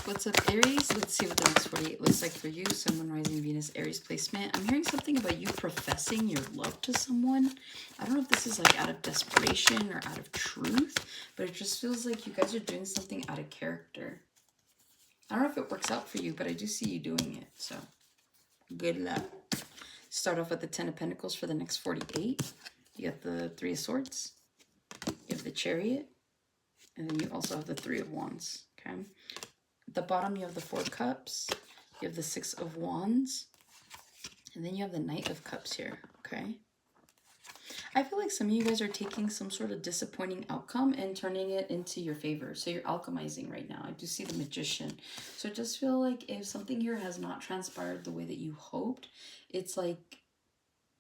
What's up, Aries? Let's see what the next 48 looks like for you. Someone rising Venus, Aries placement. I'm hearing something about you professing your love to someone. I don't know if this is like out of desperation or out of truth, but it just feels like you guys are doing something out of character. I don't know if it works out for you, but I do see you doing it. So good luck. Start off with the 10 of Pentacles for the next 48. You got the 3 of Swords. You have the Chariot. And then you also have the 3 of Wands. Okay. At the bottom, you have the 4 Cups. You have the 6 of Wands. And then you have the Knight of Cups here, okay? I feel like some of you guys are taking some sort of disappointing outcome and turning it into your favor. So you're alchemizing right now. I do see the Magician. So I just feel like if something here has not transpired the way that you hoped, it's like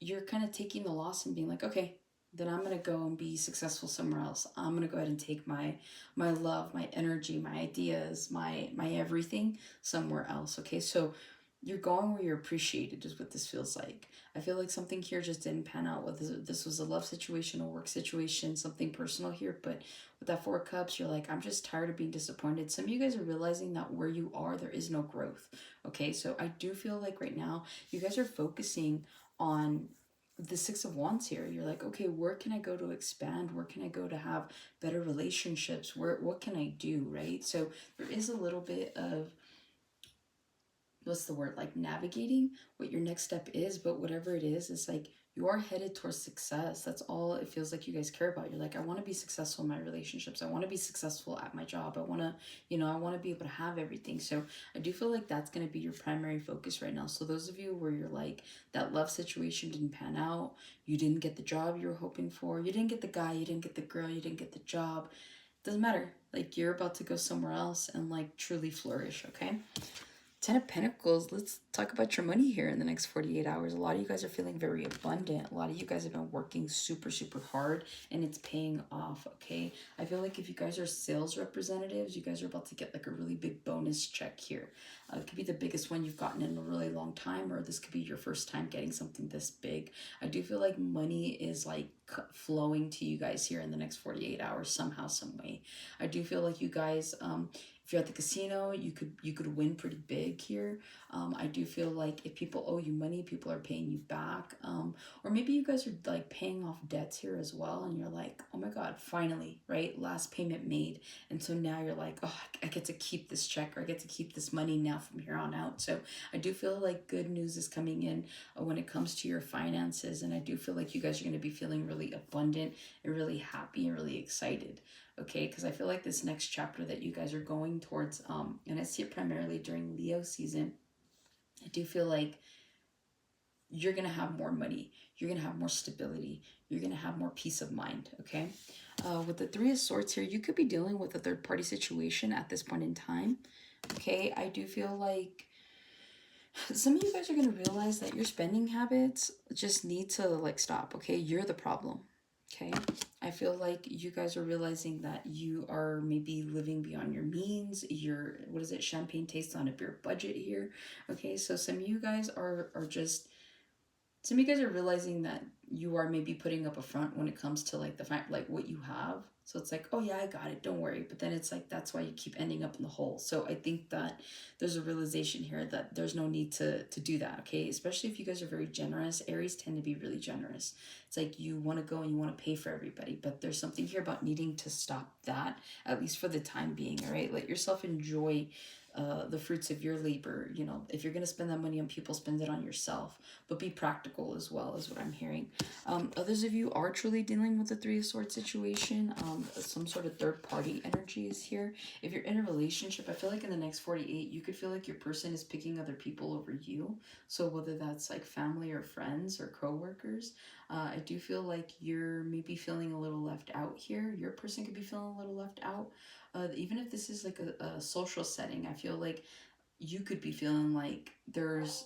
you're kind of taking the loss and being like, okay, then I'm going to go and be successful somewhere else. I'm going to go ahead and take my love, my energy, my ideas, my everything somewhere else. Okay, so you're going where you're appreciated is what this feels like. I feel like something here just didn't pan out, whether this was a love situation, a work situation, something personal here. But with that 4 Cups, you're like, I'm just tired of being disappointed. Some of you guys are realizing that where you are, there is no growth. Okay, so I do feel like right now you guys are focusing on the 6 of Wands here. You're like, okay, where can I go to expand? Where can I go to have better relationships? What can I do, right? So there is a little bit of, what's the word, like navigating what your next step is, but whatever it is, it's like you are headed towards success. That's all it feels like you guys care about. You're like, I want to be successful in my relationships. I want to be successful at my job. I want to, I want to be able to have everything. So I do feel like that's going to be your primary focus right now. So those of you where you're like, that love situation didn't pan out, you didn't get the job you were hoping for, you didn't get the guy, you didn't get the girl, you didn't get the job, doesn't matter. Like, you're about to go somewhere else and like truly flourish. Okay. 10 of Pentacles, let's talk about your money here in the next 48 hours. A lot of you guys are feeling very abundant. A lot of you guys have been working super, super hard and it's paying off, okay? I feel like if you guys are sales representatives, you guys are about to get like a really big bonus check here. It could be the biggest one you've gotten in a really long time, or this could be your first time getting something this big. I do feel like money is like flowing to you guys here in the next 48 hours somehow, some way. I do feel like you guys, if you're at the casino, you could win pretty big here. I do feel like if people owe you money, people are paying you back. Or maybe you guys are like paying off debts here as well, and you're like, oh my God, finally, right? Last payment made. And so now you're like, oh, I get to keep this check, or I get to keep this money now from here on out. So I do feel like good news is coming in when it comes to your finances. And I do feel like you guys are going to be feeling really abundant and really happy and really excited. Okay, because I feel like this next chapter that you guys are going towards, and I see it primarily during Leo season, I do feel like you're going to have more money, you're going to have more stability, you're going to have more peace of mind, okay? With the 3 of Swords here, you could be dealing with a third-party situation at this point in time, okay? I do feel like some of you guys are going to realize that your spending habits just need to like stop, okay? You're the problem. Okay, I feel like you guys are realizing that you are maybe living beyond your means. You're, what is it, champagne tastes on a beer budget here. Okay, so some of you guys are just, some of you guys are realizing that you are maybe putting up a front when it comes to like the fact, like what you have. So it's like, oh yeah, I got it, don't worry. But then it's like, that's why you keep ending up in the hole. So I think that there's a realization here that there's no need to do that, okay? Especially if you guys are very generous. Aries tend to be really generous. It's like you want to go and you want to pay for everybody. But there's something here about needing to stop that, at least for the time being, all right? Let yourself enjoy the fruits of your labor. You know, if you're going to spend that money on people, spend it on yourself, but be practical as well, is what I'm hearing. Others of you are truly dealing with the 3 of Swords situation. Some sort of third party energy is here. If you're in a relationship, I feel like in the next 48, you could feel like your person is picking other people over you. So whether that's like family or friends or coworkers, I do feel like you're maybe feeling a little left out here. Your person could be feeling a little left out. Even if this is like a social setting, I feel like you could be feeling like there's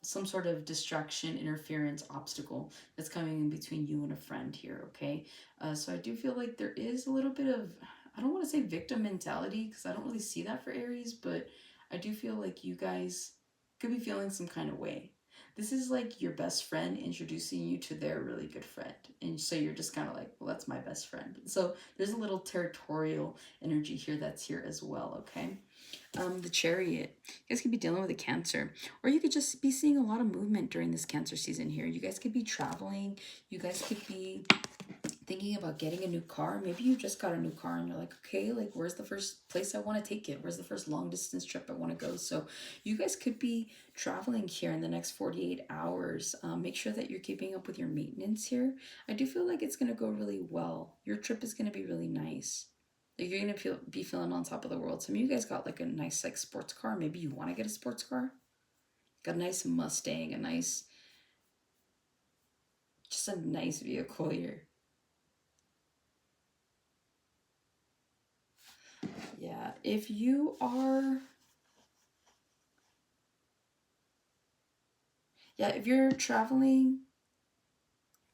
some sort of distraction, interference, obstacle that's coming in between you and a friend here, okay? So I do feel like there is a little bit of, I don't want to say victim mentality, because I don't really see that for Aries, but I do feel like you guys could be feeling some kind of way. This is like your best friend introducing you to their really good friend. And so you're just kind of like, well, that's my best friend. So there's a little territorial energy here that's here as well, okay? The Chariot. You guys could be dealing with a Cancer, or you could just be seeing a lot of movement during this Cancer season here. You guys could be traveling. You guys could be thinking about getting a new car. Maybe you just got a new car and you're like, okay, like where's the first place I want to take it? Where's the first long distance trip I want to go? So you guys could be traveling here in the next 48 hours. Make sure that you're keeping up with your maintenance here. I do feel like it's going to go really well. Your trip is going to be really nice. Like you're going to be feeling on top of the world. Some of you guys got like a nice like sports car. Maybe you want to get a sports car. Got a nice Mustang, just a nice vehicle here. Yeah, if you are, yeah, if you're traveling,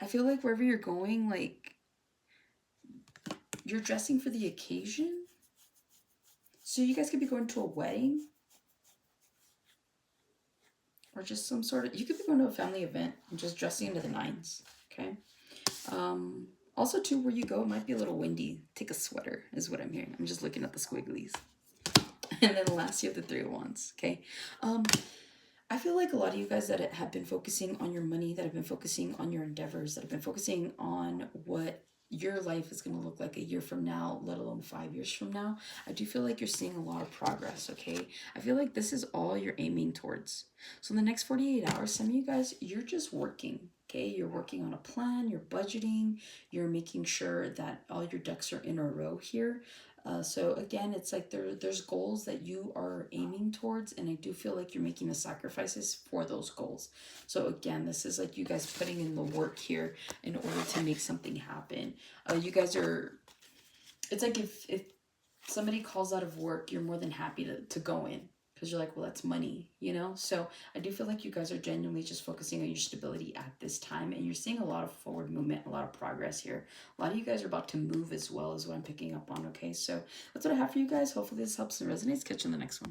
I feel like wherever you're going, like you're dressing for the occasion. So you guys could be going to a wedding or just some sort of, you could be going to a family event and just dressing into the nines, okay? Also, too, where you go, it might be a little windy. Take a sweater, is what I'm hearing. I'm just looking at the squigglies. And then last, you have the Three of Wands, okay? I feel like a lot of you guys that have been focusing on your money, that have been focusing on your endeavors, that have been focusing on what your life is going to look like a year from now, let alone 5 years from now, I do feel like you're seeing a lot of progress, okay? I feel like this is all you're aiming towards. So in the next 48 hours, some of you guys, you're just working, okay? You're working on a plan, you're budgeting, you're making sure that all your ducks are in a row here. So again, it's like there's goals that you are aiming towards, and I do feel like you're making the sacrifices for those goals. So again, this is like you guys putting in the work here in order to make something happen. You guys are, it's like if somebody calls out of work, you're more than happy to go in because you're like, well, that's money, you know? So I do feel like you guys are genuinely just focusing on your stability at this time, and you're seeing a lot of forward movement, a lot of progress here. A lot of you guys are about to move as well, is what I'm picking up on, okay? So that's what I have for you guys. Hopefully this helps and resonates. Catch you in the next one.